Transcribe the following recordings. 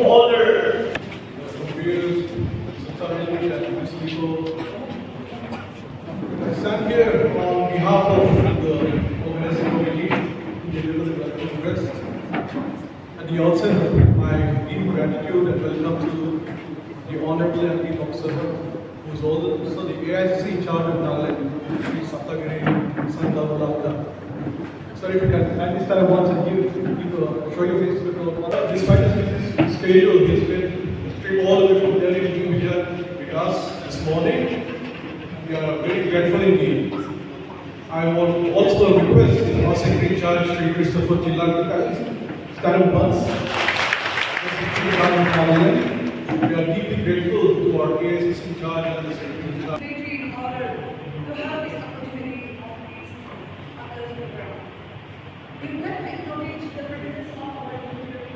order. I stand here on behalf of the organizing committee to deliver the welcome address. At the outset, my deep gratitude and welcome to the Honorable MP Observer, who is also the AICC in charge of Nagaland, Sri Saptagiri Sandhavulaka. Sorry if you can kindly stand once and show your face to the camera. Despite this schedule, he has been all the way from Delhi to be here with us this morning. We are very grateful indeed. I want also request the House Secretary in charge, Sri Christopher Chillan, stand up once. We are deeply grateful to our AICC in charge and the Secretary in charge. Very honored to have this opportunity of this others program. We would like to acknowledge the presence of our community.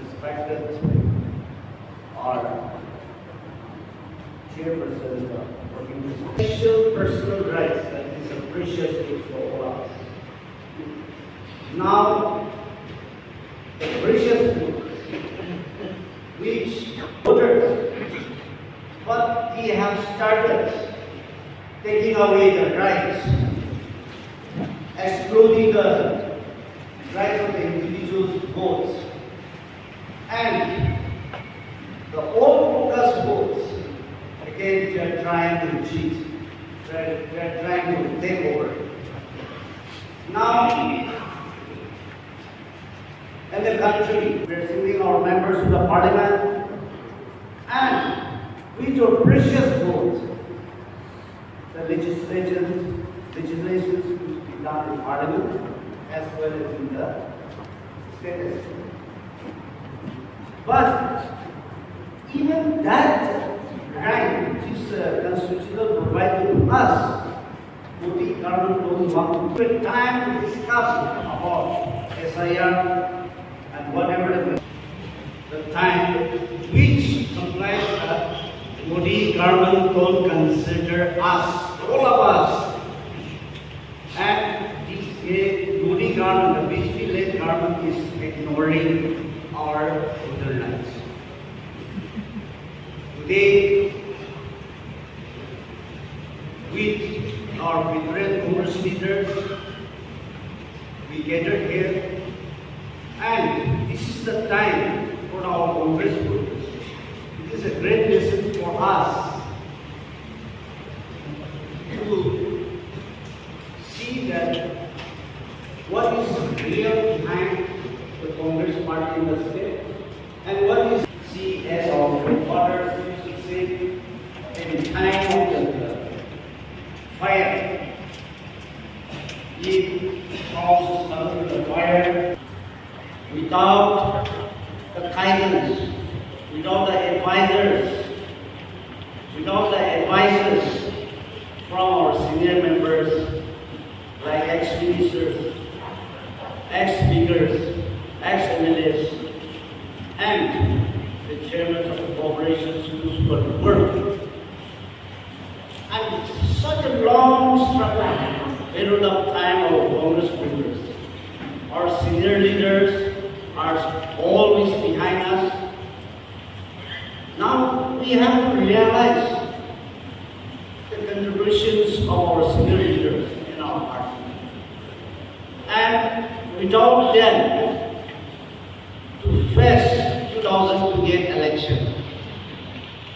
Respected our chairperson working special personal rights that is a precious gift for all of us. Now, the precious book which voters, but they have started taking away the rights, excluding the right of the individual's votes. And the old focus votes, again, they are trying to cheat. They are trying to take over. Now, in the country, we are sending our members to the parliament, and with your precious vote, the legislations will be done in parliament as well as in the state assembly. But even that right which is constitutional provided to us, Modi government don't want to take time to discuss about SIR and whatever the time which complies that Modi government don't consider us, all of us, and the Modi government, the BJP-led government is ignoring our voter rights. Today, with our veteran Congress leaders, we gathered here, and this is the time for our Congress voters. It is a great lesson for us to see that what is real behind the Congress party in the state, and what is see as our fathers used to say in time of the fire. He calls us under the fire without the guidance, without the advisors, from our senior members like ex-ministers, ex-speakers, ex-MLAs, and the chairman of the corporations who could work. And such a long struggle period of time of Congress members, our senior leaders, without them to face 2028 election,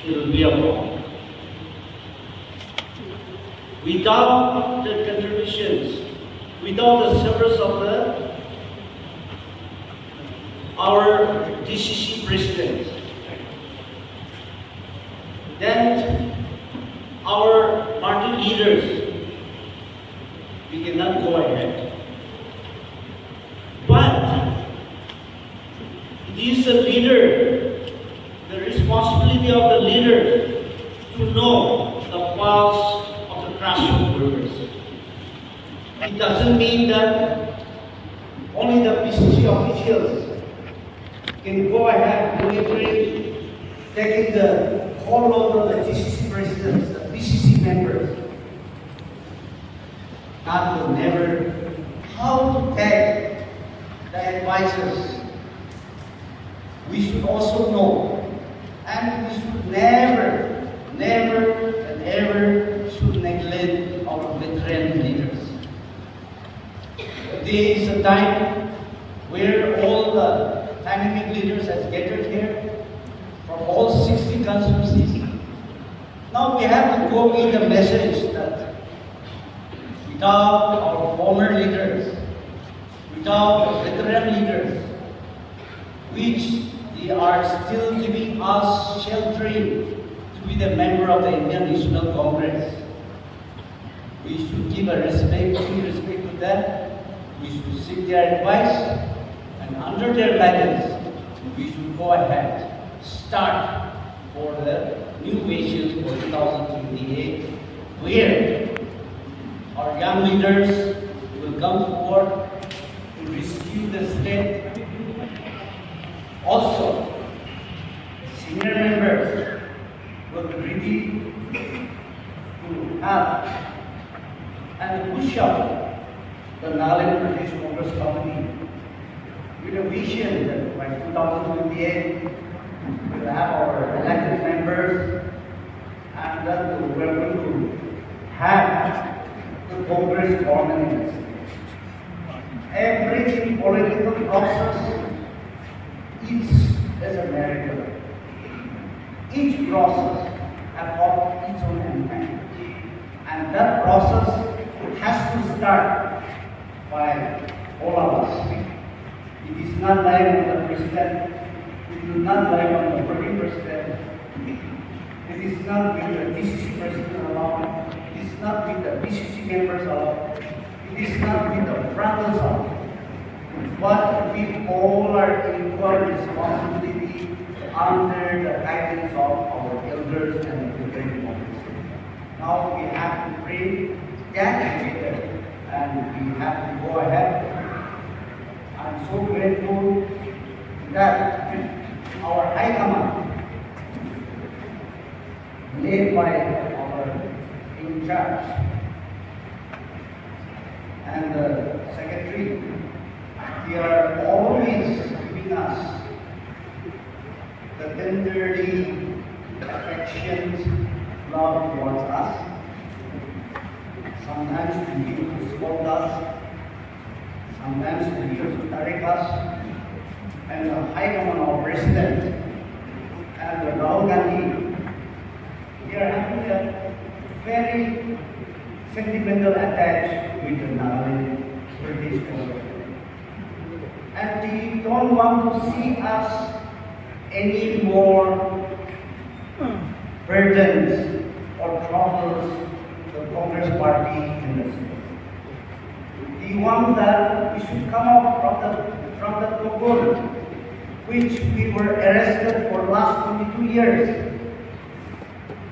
it will be a problem. Without the contributions, without the service of our DCC president, then our party leaders, we cannot go ahead. But it is the leader, the responsibility of the leader to know the pulse of the grassroots workers. It doesn't mean that only the PCC officials can go ahead monitoring, taking the whole over the GCC presidents, the PCC members. That will never, how to take the advices. We should also know, and we should never, never, and ever should neglect our veteran leaders. There is a time where all the dynamic leaders has gathered here from all 60 constituencies. Now we have to go with the message that without our former leaders, without the veteran leaders, which they are still giving us sheltering to be the member of the Indian National Congress, we should give a respect, due respect to them. We should seek their advice, and under their guidance, we should go ahead, start for the new vision for 2028, where our young leaders will come forward to rescue the state. Also, senior members will be ready to help and push up the Nagaland Pradesh Congress Committee with a vision that by 2028 we will have our elected members, and that we are going to have the Congress organized. Every political process is a miracle. Each process has got its own impact, and that process has to start by all of us. It is not like on the president, it is not like on the working president, it is not with the DCC president alone, it is not with the BCC members alone, it is not with the frontals alone, but we all are equal responsibility under the guidance of our elders and the veterans. Now we have to bring that together, and we have to go ahead. I'm so grateful that our High Command, led by our in charge and the secretary, they are always giving us the tenderly affection, love towards us. Sometimes they used to scold us, sometimes they used to correct us, and the High Command, our President, and the Chor Gaddi, they are having a very sentimental attach with the Nagaland Pradesh Chhod. And they don't want to see us any more burdens or troubles the Congress party in the state. They want that we should come out from the Togol, which we were arrested for last 22 years.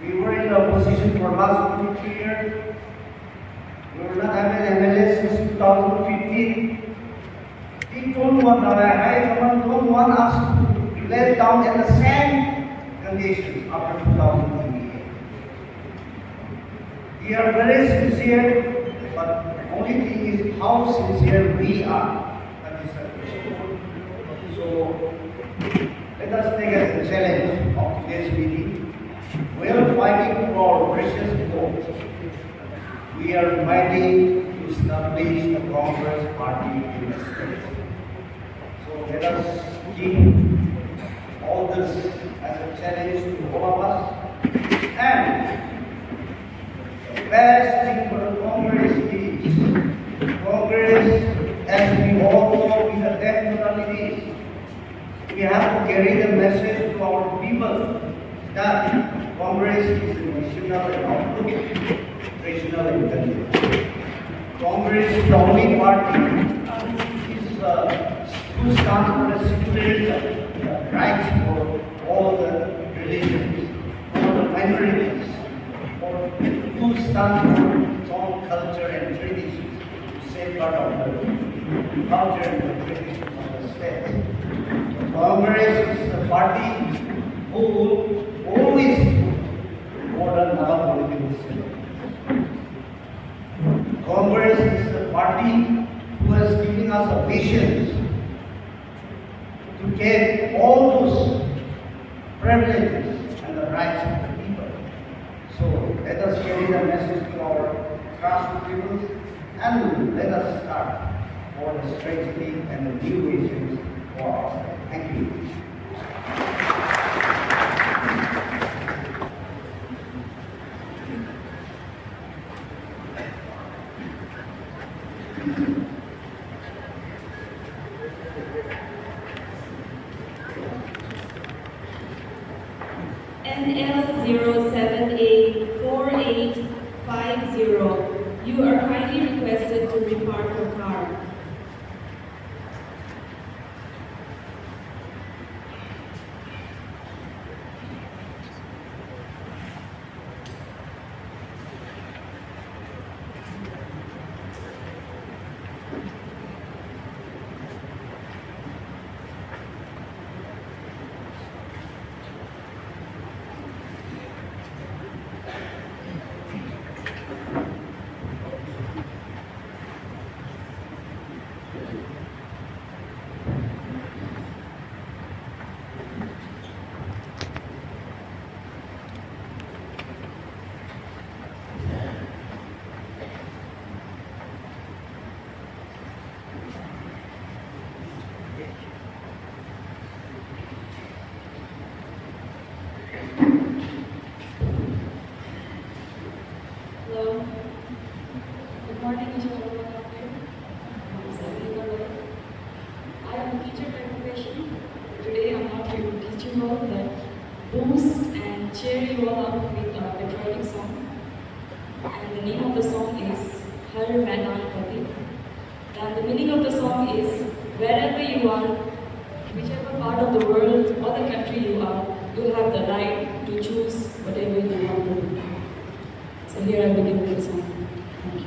We were in the opposition for last 22 years. We were not having MLA since 2015. They don't want, our High Command don't want us to let down in the same conditions after 2028. We are very sincere, but the only thing is how sincere we are. That is the question. So let us take as a challenge of today's meeting. We are fighting for our precious vote. We are fighting to establish the Congress party in the state. let us keep all this as a challenge to all of us. And the best thing for the Congress is, Congress, as we all know, is a death. We have to carry the message to our people that Congress is a national and outlook, national intelligence. Congress is the only party who stands for the secularism, the rights for all the religions, all the minorities, or who stand for its own culture and traditions, to safeguard of the culture and the traditions of the state. Congress is the party who will always modern our political system. Congress is the party who has given us a vision to get all those privileges and the rights of the people. So let us carry the message to our grassroots people and let us start for the strategy and the new visions for ourselves. Thank you. NL0784850, you are kindly requested to repark your car. Hello. Good morning, Mr. I am a teacher by profession. Today I am not here to teach you all that boost and cheer you all up with a patriotic song. And the name of the song is Har Maidan Fate. And the meaning of the song is wherever you are, whichever part of the world or the country you are, you have the right to choose whatever you want to do. So here I begin with the song. Thank you.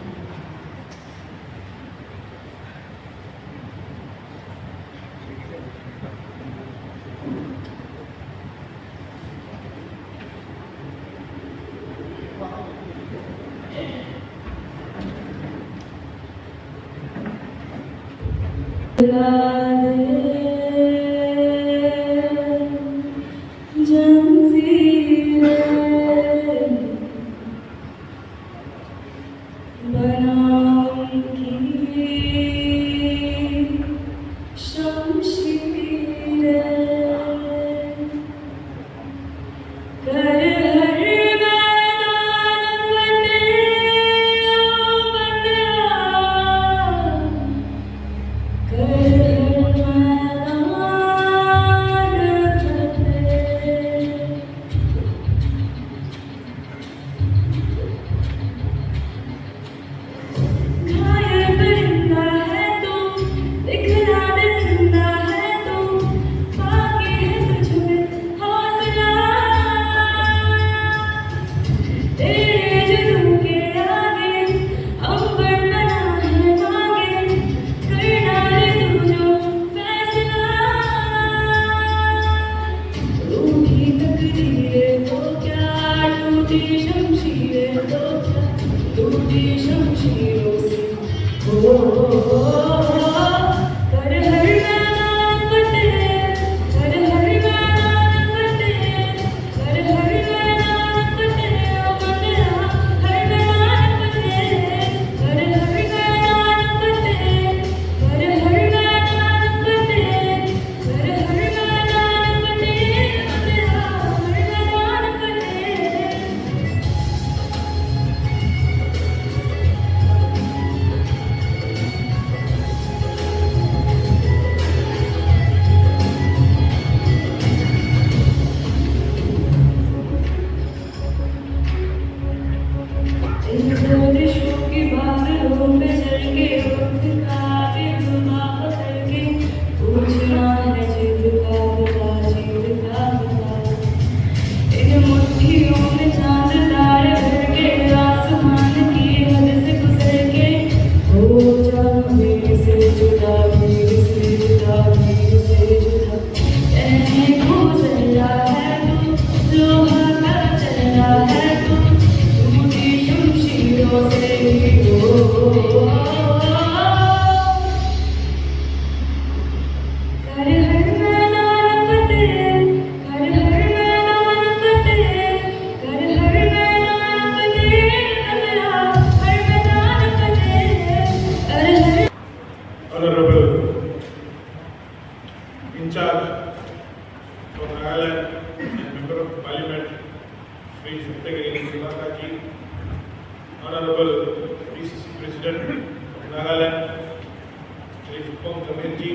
Ji,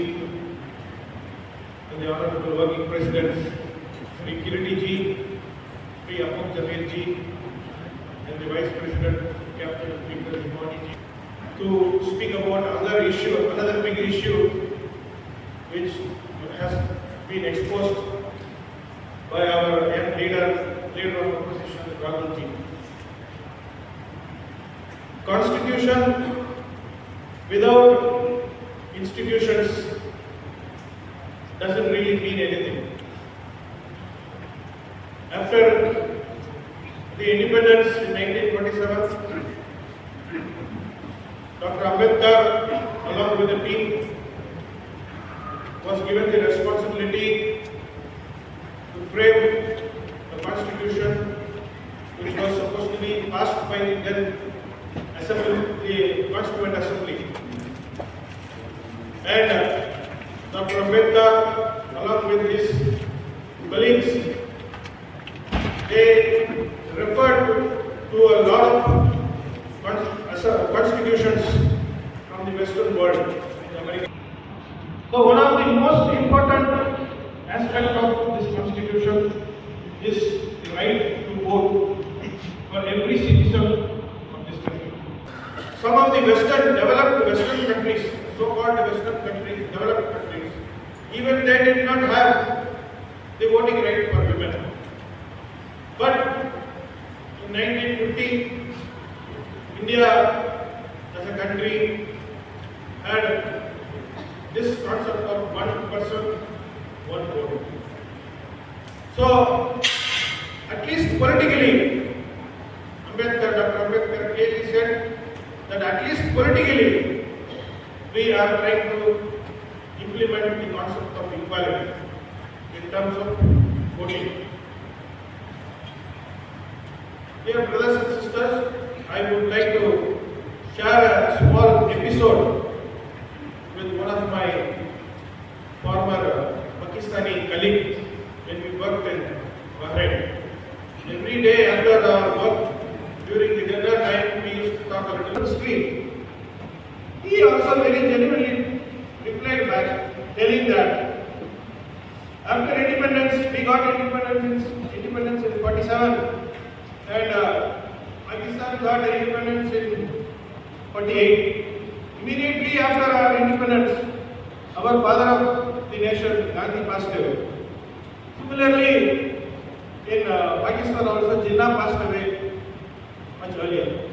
and the Honorable Working Presidents, Sri Kiriti Ji, Sri Apam Jamir Ji, and the Vice President, Captain Peter Dimapur Ji, to speak about another big issue which has been exposed by our young leader of opposition, Rahul Ji. Constitution without institutions doesn't really mean anything. After the independence in 1947, Dr. Ambedkar, along with the team, was given the responsibility to frame the constitution which was supposed to be passed by the then Assembly, the Constituent Assembly. And Dr. Ambedkar, along with his colleagues, they referred to a lot of constitutions from the Western world in America. So one of the most important aspects of this constitution is the right to vote for every citizen of this country. Some of the developed Western countries, so-called Western countries, developed countries, even they did not have the voting right for women. But in 1950, India as a country had this concept of one person, one vote. So, at least politically, Dr. Ambedkar clearly said that at least politically, we are trying to implement the concept of equality in terms of voting. Dear brothers and sisters, I would like to share a small episode with one of my former Pakistani colleagues when we worked in Bahrain. Every day after our work, during the dinner time, we used to talk a little on the screen. He also very genuinely replied back, telling that after independence, we got independence in 47, and Pakistan got independence in 48. Immediately after our independence, our father of the nation, Gandhi, passed away. Similarly, in Pakistan also, Jinnah passed away much earlier,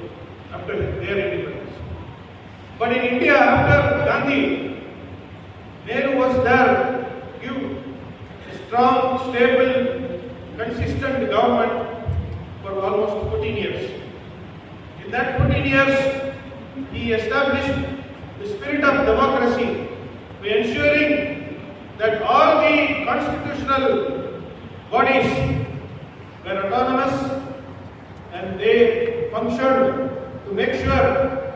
after their independence. But in India, after Gandhi, Nehru was there to give a strong, stable, consistent government for almost 14 years. In that 14 years, he established the spirit of democracy by ensuring that all the constitutional bodies were autonomous and they functioned to make sure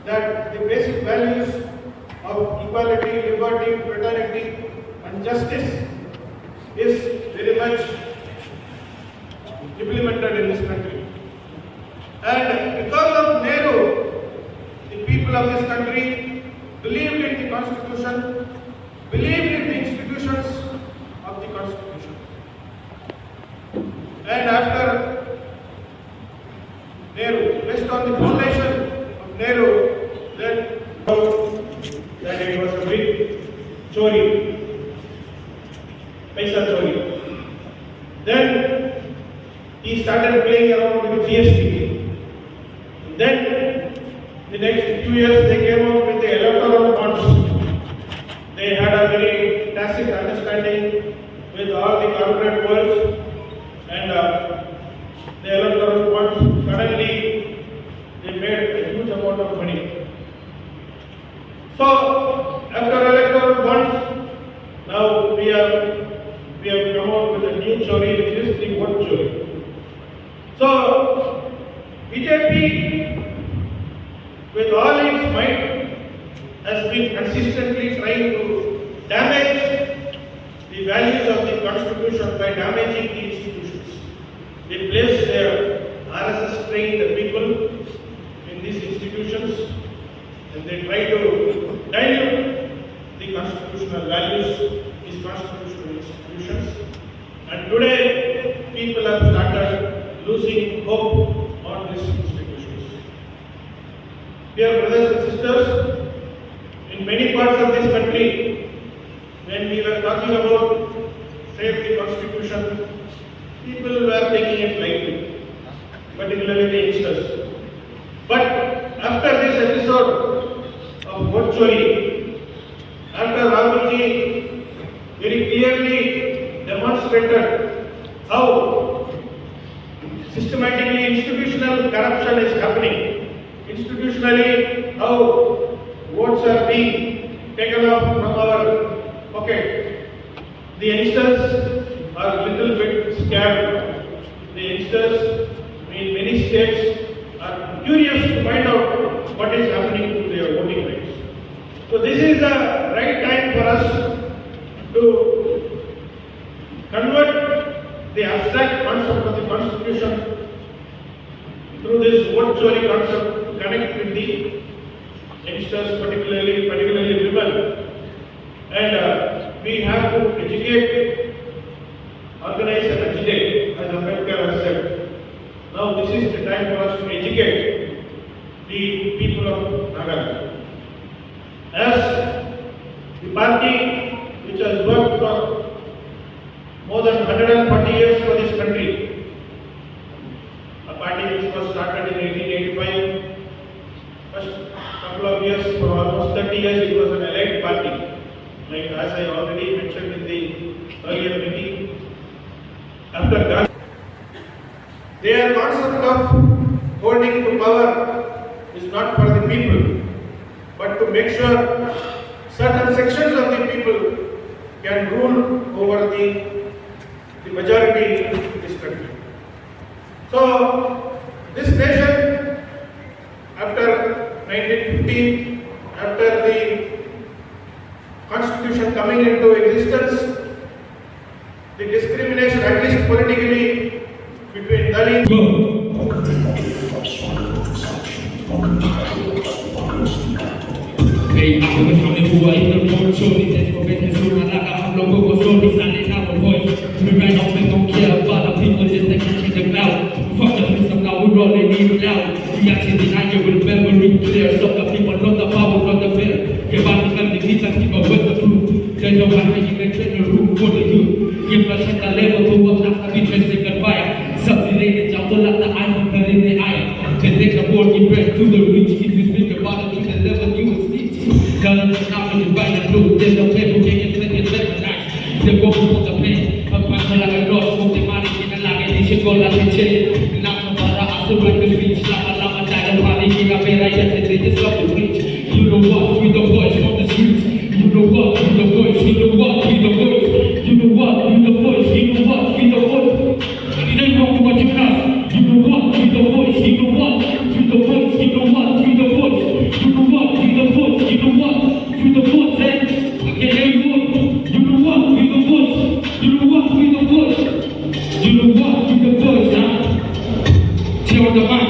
that the basic values of equality, liberty, fraternity and justice is very much implemented in this country. And because of Nehru, the people of this country believed in the Constitution, believed in the institutions of the Constitution. And after Nehru, based on the foundation of Nehru, then that it was a big chori, paisa chori. Then he started playing around with GST. Then the next few years they came out with the electoral bonds. They had a very tacit understanding with all the corporate worlds, and the electoral bonds suddenly they made a huge amount of money. So after electoral bonds, now we have come out with a new chori, which is the vote chori. So BJP, with all its might, has been consistently trying to damage the values of the Constitution by damaging the institutions. They place their RSS trained people in these institutions and they try to dilute the constitutional values, these constitutional institutions. And today, people have started losing hope on these institutions. Dear brothers and sisters, in many parts of this country, when we were talking about save the constitution, people were taking it lightly, particularly the youngsters. But after this episode of virtually, after Rahulji very clearly demonstrated how systematically institutional corruption is happening, institutionally how votes are being taken off from our pocket, the youngsters are a little bit scared. The youngsters in many states are curious to find out what is happening to their voting rights. So this is the right time for us to convert the abstract concept of the constitution through this vote chori concept to connect with the youngsters, particularly women. And we have to educate, organize and agitate, as Ambedkar has said. Now this is the time for us to educate the people of Nagaland. As the party which has worked for more than 140 years for this country, a party which was started in 1885, first couple of years, for almost 30 years it was an elite party. Like as I already mentioned in the earlier meeting, after Gandhi, their concept of holding to power is not for the people, but to make sure certain sections of the people can rule over the majority in this country. So, this nation, after 1915, after the Constitution coming into existence, the discrimination, at least politically, between Dalits. Hey, I'm going to who I either want to show this for business or not. I'm local for stories and they have a voice. We ran off and don't care about the people just they can the cloud. Fuck the system now, we're all in it now. We actually deny you with memory clear. Stop the people, not the power, not the fear. Give out the family, keep us keep up with the truth. There's no one making a general rule for the youth. Give us at the level to what after we just take a fire. Subsidiated, jump on the eye, put in the eye. Can take the board, give breath to the reach. If you speak about it, to the level you will speak. Cause it's not when you find the truth. There's no people can't get second recognized. They're walking for the pain. I'm passing like a dog, smoking money, getting like a dish, go like a chain. Not so far, I still like the speech. Lama, died of money, king of it, I guess they just love to preach. You know what, we the voice from the streets. You know what, we the voice, you know what, we the voice. You know what, we the voice, you know what, we the voice. It ain't wrong what you have. You know what, we the voice, you know what, we the voice, you know what, we the voice. You know what, we the voice, you know what, we the voice, eh? I can't hear you. You know what, we the voice, you know what, we the voice. You know what, we the voice, huh? Tear on the mic.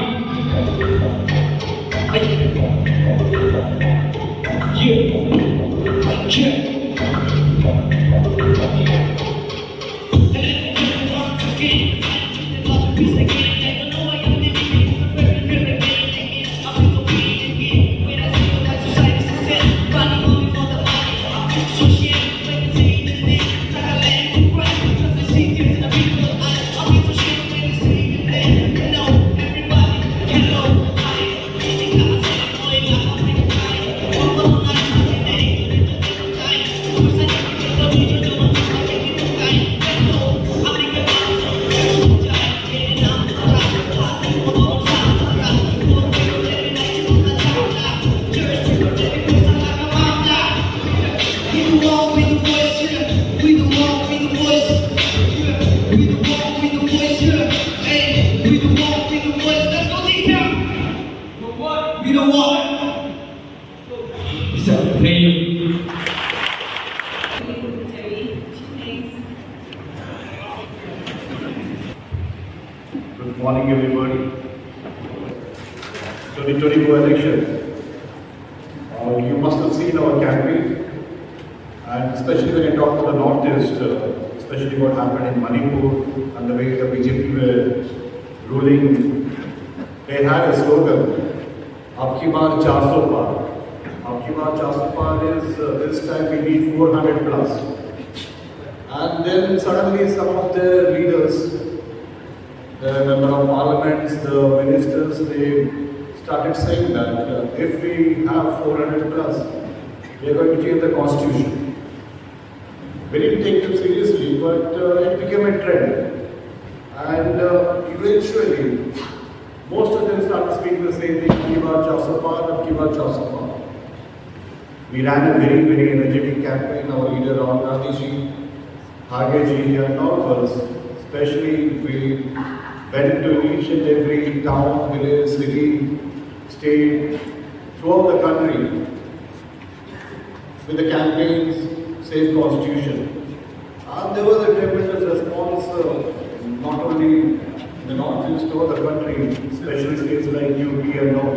Good morning, everybody. 2024 election. You must have seen our campaign. And especially when I talk to the Northeast, especially what happened in Manipur and the way the BJP were ruling, they had a slogan, Abki baar 400 par. Abki baar 400 par is this time we need 400 plus. And then suddenly some of the leaders, the member of parliaments, the ministers, they started saying that if we have 400 plus, we are going to change the constitution. We didn't take them seriously, but it became a trend. And eventually, most of them started speaking the same thing, Abki baar 400 par, Abki baar 400 par. We ran a very, very energetic campaign. Our leader, Chor Gaddi Chhod, Ji and all of us, especially we went to each and every town, village, city, state, throughout the country with the campaigns, Save Constitution. And there was a tremendous response, not only in the northeast or the country, especially states like UP and all.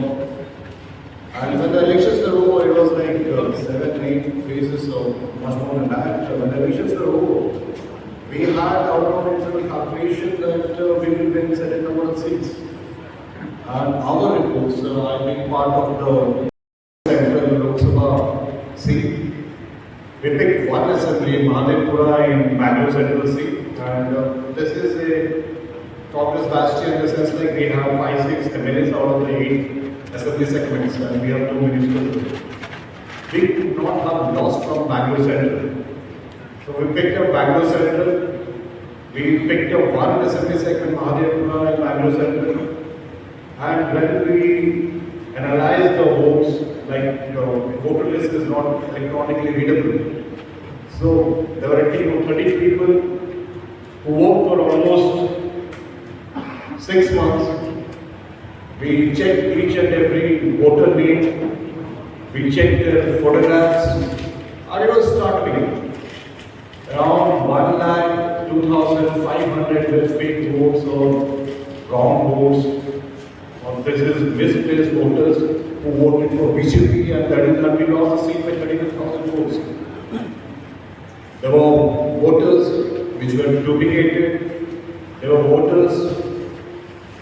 And when the elections were over, it was like 7, 8 phases or much more than that. When the elections were over, we had our internal calculation that we will win certain number of seats. And our reports, I've been part of the central Lok Sabha seat. We picked one assembly, Mahadevpura in Bangalore Central seat. And this is a Congress bastion in the sense like we have 5, 6 MLAs out of the 8 assembly segments and we have 2 ministers. We could not have lost from Bangalore Central. So we picked up Bangalore Central, we picked up one assembly segment, Mahadevpura in Bangalore Central. And when we analyzed the votes, like voter list is not electronically readable. So there were a team of 30 people who worked for almost 6 months. We checked each and every voter name, we checked their photographs, and it was startling. Around 1,02,500 were fake votes or wrong votes, or this is misplaced voters who voted for BJP and we lost the seat by 31,000 votes. There were voters which were duplicated, there were voters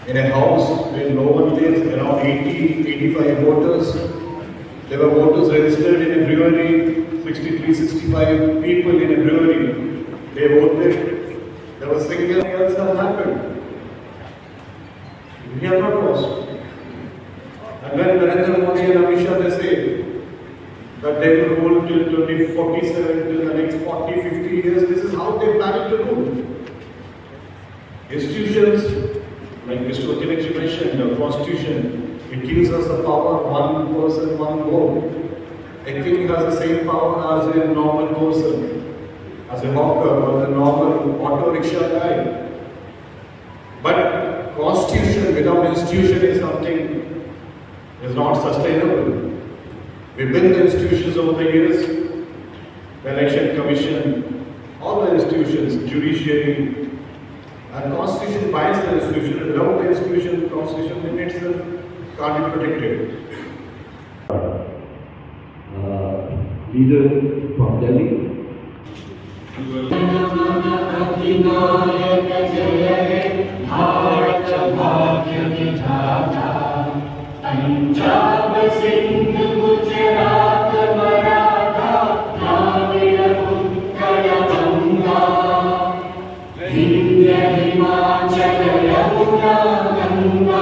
in a house where no one lives, around 80, 85 voters. There were voters registered in a brewery, 63, 65 people in a brewery. They voted. There was single else that happened. We have not lost. And when Narendra Modi and Amit Shah they say that they will rule till 2047, till the next 40, 50 years, this is how they plan to rule. Institutions, like Mr. Utinich mentioned, the constitution, it gives us the power, one person, one vote. A king has the same power as a normal person, as a hawker or a normal auto rickshaw guy. But constitution without institution is something is not sustainable. We build the institutions over the years, the election commission, all the institutions, judiciary, and constitution binds the institution. Without the institution, constitution in itself can't be protected. Leader from Delhi. Punjab Sindh Gujarat Maratha Dravida Utkal Ganga Vindhya Himachal Yamuna Ganga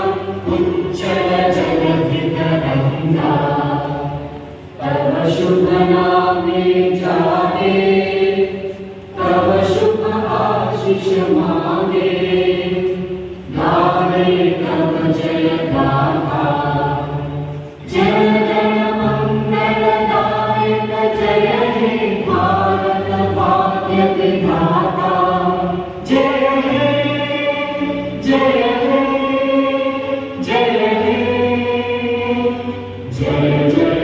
उच्चल जलधि तरंगा तव शुभ नामे जागे तव शुभ आशीष मांगे गावे तव जय गाथा जय हे भारत भाग्य विधाता जय हे जय हे जय हे जय जय